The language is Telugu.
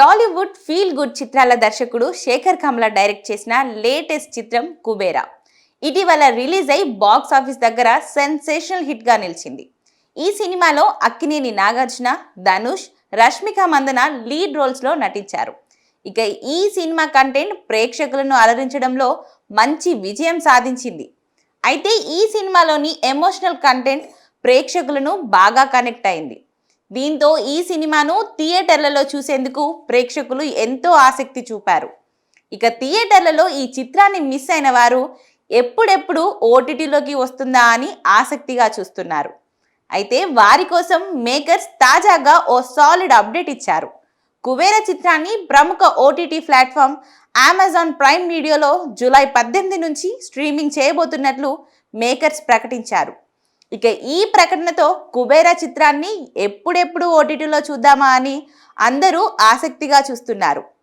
టాలీవుడ్ ఫీల్ గుడ్ చిత్రాల దర్శకుడు శేఖర్ కమ్లా డైరెక్ట్ చేసిన లేటెస్ట్ చిత్రం కుబేరా ఇటీవల రిలీజ్ అయి బాక్స్ ఆఫీస్ దగ్గర సెన్సేషనల్ హిట్ గా నిలిచింది. ఈ సినిమాలో అక్కినేని నాగార్జున, ధనుష్, రష్మిక మందన లీడ్ రోల్స్ లో నటించారు. ఇక ఈ సినిమా కంటెంట్ ప్రేక్షకులను అలరించడంలో మంచి విజయం సాధించింది. అయితే ఈ సినిమాలోని ఎమోషనల్ కంటెంట్ ప్రేక్షకులను బాగా కనెక్ట్ అయింది. దీంతో ఈ సినిమాను థియేటర్లలో చూసేందుకు ప్రేక్షకులు ఎంతో ఆసక్తి చూపారు. ఇక థియేటర్లలో ఈ చిత్రాన్ని మిస్ అయిన వారు ఎప్పుడెప్పుడు ఓటీటీలోకి వస్తుందా అని ఆసక్తిగా చూస్తున్నారు. అయితే వారి కోసం మేకర్స్ తాజాగా ఓ సాలిడ్ అప్డేట్ ఇచ్చారు. కుబేర చిత్రాన్ని ప్రముఖ ఓటీటీ ప్లాట్ఫామ్ అమెజాన్ ప్రైమ్ వీడియోలో జూలై 18 నుంచి స్ట్రీమింగ్ చేయబోతున్నట్లు మేకర్స్ ప్రకటించారు. ఇక ఈ ప్రకటనతో కుబేరా చిత్రాన్ని ఎప్పుడెప్పుడు ఓటీటీలో చూద్దామా అని అందరూ ఆసక్తిగా చూస్తున్నారు.